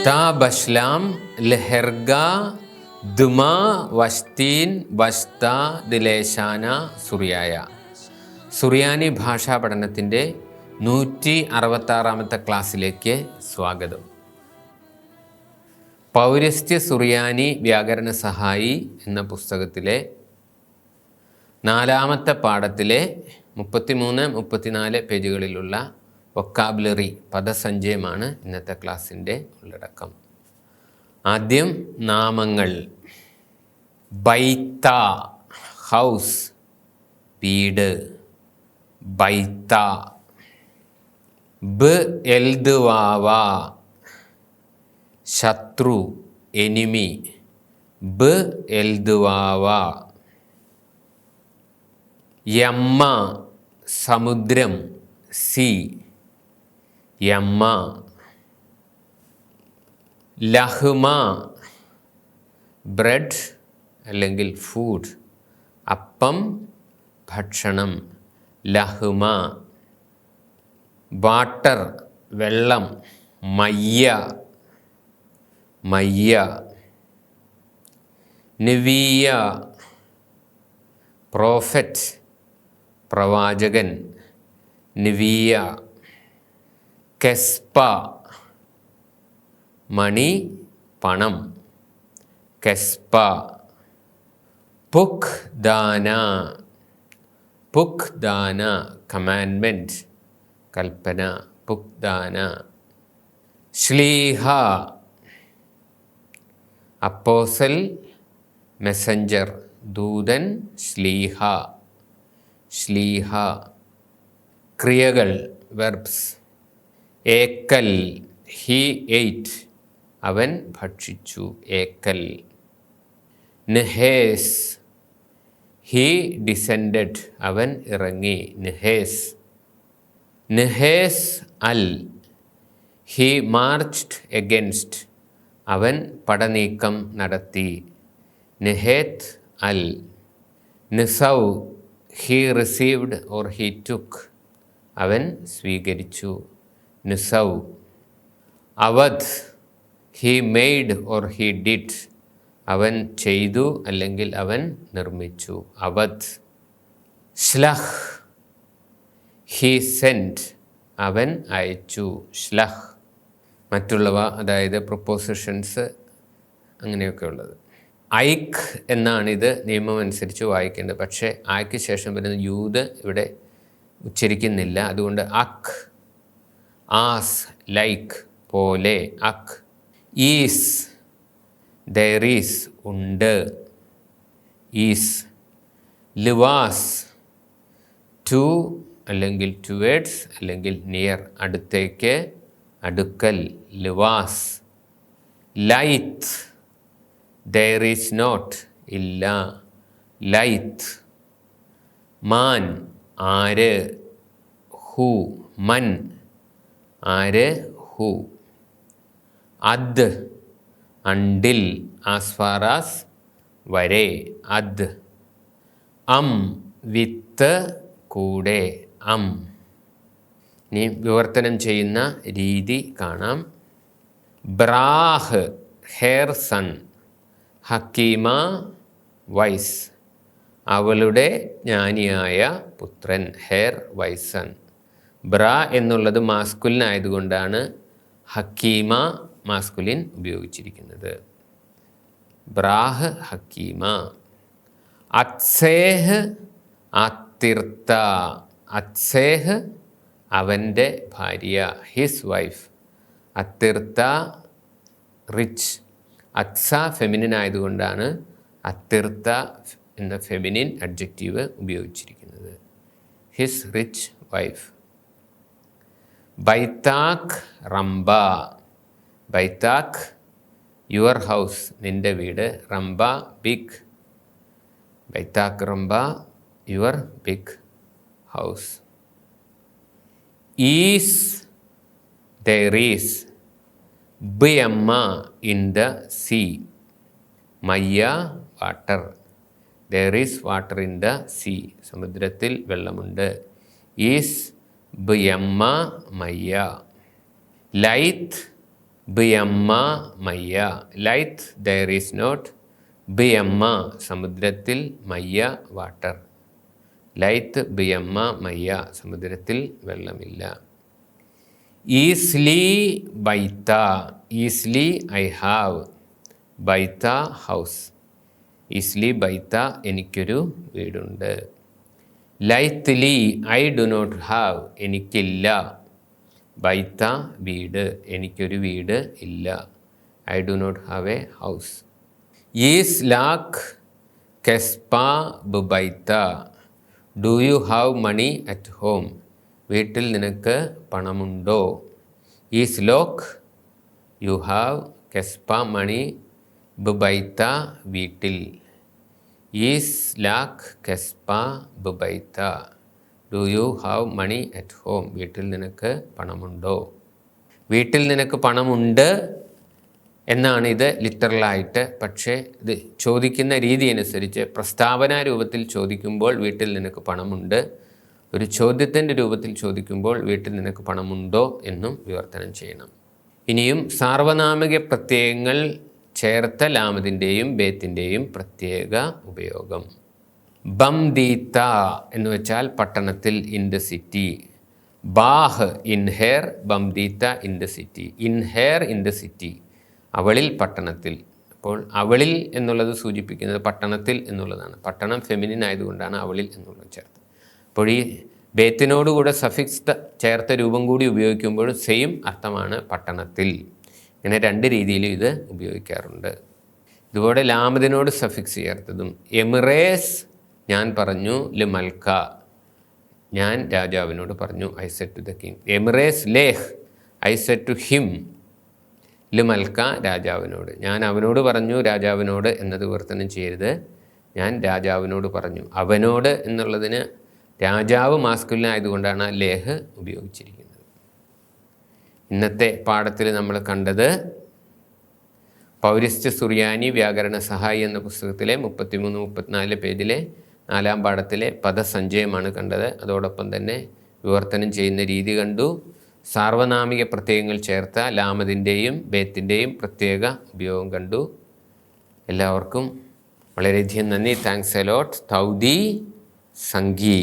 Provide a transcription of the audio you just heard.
ബഷ്ലാം ലഹർഗ ദുമ വഷ്തീൻ വഷ്ത ദിലേശാന സുറിയായ. സുറിയാനി ഭാഷാ പഠനത്തിൻ്റെ 166-ാമത്തെ ക്ലാസ്സിലേക്ക് സ്വാഗതം. പൗരസ്ത്യ സുറിയാനി വ്യാകരണ സഹായി എന്ന പുസ്തകത്തിലെ 4-ാമത്തെ പാഠത്തിലെ 33-34 പേജുകളിലുള്ള വൊക്കാബുലറി പദസഞ്ചയമാണ് ഇന്നത്തെ ക്ലാസ്സിൻ്റെ ഉള്ളടക്കം. ആദ്യം നാമങ്ങൾ. ബൈത്ത ഹൗസ്, വീട്, ബൈത്ത. ബ് എൽദ്വാവ ശത്രു, എനിമി, ബ് എൽദ്വാവ. യമ്മ സമുദ്രം, സി, യമ്മ. ലഹ്മ ബ്രെഡ് അല്ലെങ്കിൽ ഫുഡ്, അപ്പം, ഭക്ഷണം, ലഹ്മ. വാട്ടർ വെള്ളം, മയ്യ, മയ്യ. നബിയ പ്രോഫറ്റ് പ്രവാചകൻ, നബിയ. കെസ്പ മണി പണം, കെസ്പ. പുക് ദാന, പുക് ദാന കമാൻഡ്മെൻറ്റ്, കൽപ്പന, പുക് ദാന. ശ്ലീഹ അപ്പോസൽ, മെസ്സഞ്ചർ, ദൂതൻ, ശ്ലീഹ, ശ്ലീഹ. ക്രിയകൾ, വെർബ്സ്. ഏക്കൽ, ഹി എയ്റ്റ്, അവൻ ഭക്ഷിച്ചു, ഏക്കൽ. നെഹേസ്, ഹി ഡിസെൻഡഡ്, അവൻ ഇറങ്ങി, നെഹേസ്. നെഹേസ് അൽ, ഹി മാർച്ച്ഡ് എഗൻസ്റ്റ്, അവൻ പടനീക്കം നടത്തി, നെഹേത്ത് അൽ. നിസൗ, he received or he took, അവൻ സ്വീകരിച്ചു, നിസൗ. അവധ്, he made or he did, അവൻ ചെയ്തു അല്ലെങ്കിൽ അവൻ നിർമ്മിച്ചു, അവധ്. ശ്ലഹ്, ഹി സെൻറ്റ്, അവൻ അയച്ചു, ശ്ലഹ്. മറ്റുള്ളവ അതായത് പ്രൊപ്പോസിഷൻസ് അങ്ങനെയൊക്കെ ഉള്ളത്. ഐക്ക് എന്നാണിത് നിയമമനുസരിച്ച് വായിക്കേണ്ടത്. പക്ഷേ ആയ്ക്ക് ശേഷം വരുന്ന യൂത് ഇവിടെ ഉച്ചരിക്കുന്നില്ല. അതുകൊണ്ട് അക്ക്, ആസ്, ലൈക്ക്, പോലെ, അക്ക്. ഈസ്, ദെയർ ഈസ്, ഉണ്ട്, ഈസ്. ലിവാസ്, ടു അല്ലെങ്കിൽ ടുവേഡ്സ് അല്ലെങ്കിൽ നിയർ, അടുത്തേക്ക്, അടുക്കൽ, ലിവാസ്. ലൈത്ത്, ദെയർ ഈസ് നോട്ട്, ഇല്ല, ലൈത്ത്. മാൻ, ആര്, ഹു, മൻ, ആര്, ഹു. അദ്, അണ്ടിൽ, ആസ് ഫാർ ആസ്, വരെ, അദ്. വിത്ത്, കൂടെ, ഇനി വിവർത്തനം ചെയ്യുന്ന രീതി കാണാം. ബ്രാഹ്, ഹെയർ സൺ, ഹക്കീമ, വൈസ്, അവളുടെ ജ്ഞാനിയായ പുത്രൻ, ഹെയർ വൈസൺ. ബ്ര എന്നുള്ളത് മാസ്കുലിൻ ആയതുകൊണ്ടാണ് ഹക്കീമ മാസ്കുലിൻ ഉപയോഗിച്ചിരിക്കുന്നത്. ബ്രാഹ്, ഹക്കീമ. അത്സേഹ്, അത്തിർത്ത, അത്സേഹ് അവൻ്റെ ഭാര്യ, ഹിസ് വൈഫ്. അത്തിർത്ത റിച്ച്, അത്സ ഫെമിനിൻ ആയതുകൊണ്ടാണ് അത്തിർത്ത എന്ന ഫെമിനിൻ അഡ്ജക്റ്റീവ് ഉപയോഗിച്ചിരിക്കുന്നത്. His rich wife. ബൈത്താക്ക്, റംബ, ബൈത്താക്ക് യുവർ ഹൗസ്, നിൻ്റെ വീട്, റംബ ബിഗ്, ബൈത്താക്ക് റംബ യുവർ ബിഗ് ഹൗസ്. ഈസ്, ദെയർ ഈസ്. ബിയമ്മ, ഇൻ ദ സീ, മയ്യ, water. There is water in the sea, സമുദ്രത്തിൽ വെള്ളമുണ്ട്. ഈസ് ബിയമ്മ, മയ്യ. ലൈത്ത്, ബിയമ്മ മയ്യ. ലൈത്ത് ദർ ഈസ് നോട്ട്. ബിയമ്മ സമുദ്രത്തിൽ, മയ്യ വാട്ടർ. ലൈത്ത് ബിയമ്മ മയ്യ സമുദ്രത്തിൽ വെള്ളമില്ല. ഈസ്ലി ബൈത്ത. ഈസ്ലി ഐ ഹാവ്. ബൈത്ത ഹൗസ്. ഈസ്ലി ബൈത്ത എനിക്കൊരു വീടുണ്ട്. ലൈത്ത്ലി ഐ ഡു നോട്ട് ഹാവ് എനിക്കില്ല. ബൈത്ത വീട് എനിക്കൊരു വീട് ഇല്ല. I do not have a house. ഈസ് ലാക്ക് കെസ്പ ബൈത്ത. Do you have money at home. വീട്ടിൽ നിനക്ക് പണമുണ്ടോ. ഈസ് ലോക്ക് യു ഹാവ് കെസ്പ മണി ബൈത്ത വീട്ടിൽ. ഈസ് ലാക്ക് കെസ്പ ബൈത്ത. Do you have money at home. വീട്ടിൽ നിനക്ക് പണമുണ്ടോ. വീട്ടിൽ നിനക്ക് പണമുണ്ട് എന്നാണ് ഇത് ലിറ്ററലായിട്ട്. പക്ഷേ ഇത് ചോദിക്കുന്ന രീതി അനുസരിച്ച് പ്രസ്താവന രൂപത്തിൽ ചോദിക്കുമ്പോൾ വീട്ടിൽ നിനക്ക് പണമുണ്ട്, ഒരു ചോദ്യത്തിൻ്റെ രൂപത്തിൽ ചോദിക്കുമ്പോൾ വീട്ടിൽ നിനക്ക് പണമുണ്ടോ എന്നും വിവർത്തനം ചെയ്യണം. ഇനിയും സാർവനാമിക പ്രത്യയങ്ങൾ ചേർത്ത ലാമതിൻ്റെയും ബേത്തിൻ്റെയും പ്രത്യേക ഉപയോഗം. ബംദീത്ത എന്ന് വെച്ചാൽ പട്ടണത്തിൽ, ഇൻ ദ സിറ്റി. ബാഹ് ഇൻ ഹെയർ, ബംദീത്ത in the city. In here in the city, അവളിൽ പട്ടണത്തിൽ. അപ്പോൾ അവളിൽ എന്നുള്ളത് സൂചിപ്പിക്കുന്നത് പട്ടണത്തിൽ എന്നുള്ളതാണ്. പട്ടണം ഫെമിനിൻ ആയതുകൊണ്ടാണ് അവളിൽ എന്നുള്ളത് ചേർത്ത്. അപ്പോൾ ഈ ബേത്തിനോടുകൂടെ സഫിക്സ് ചേർത്ത രൂപം കൂടി ഉപയോഗിക്കുമ്പോഴും സെയിം അർത്ഥമാണ്, പട്ടണത്തിൽ. ഇങ്ങനെ രണ്ട് രീതിയിലും ഇത് ഉപയോഗിക്കാറുണ്ട്. ഇതുപോലെ ലാമതിനോട് സഫിക്സ് ചേർത്തതും. എമിറേസ് ഞാൻ പറഞ്ഞു, ല് മൽക്ക ഞാൻ രാജാവിനോട് പറഞ്ഞു, I said to the king. എമിറേസ് ലേഹ് ഐ സെഡ് ടു ഹിം. ല് മൽക്ക രാജാവിനോട്. ഞാൻ അവനോട് പറഞ്ഞു, രാജാവിനോട് എന്നത് വിവർത്തനം ചെയ്യരുത്. ഞാൻ രാജാവിനോട് പറഞ്ഞു. അവനോട് എന്നുള്ളതിന് രാജാവ് മാസ്കുലിൻ ആയതുകൊണ്ടാണ് ലേഹ് ഉപയോഗിച്ചിരിക്കുന്നത്. ഇന്നത്തെ പാഠത്തിൽ നമ്മൾ കണ്ടത് പൗരസ്ത്യ സുറിയാനി വ്യാകരണ സഹായി എന്ന പുസ്തകത്തിലെ 33-34 പേജിലെ 4-ാം പാഠത്തിലെ പദസഞ്ചയമാണ് കണ്ടത്. അതോടൊപ്പം തന്നെ വിവർത്തനം ചെയ്യുന്ന രീതി കണ്ടു. സാർവനാമിക പ്രത്യയങ്ങൾ ചേർത്ത ലാമതിൻ്റെയും ബേത്തിൻ്റെയും പ്രത്യേക ഉപയോഗം കണ്ടു. എല്ലാവർക്കും വളരെയധികം നന്ദി. Thanks a lot. തൗദി സംഗീ.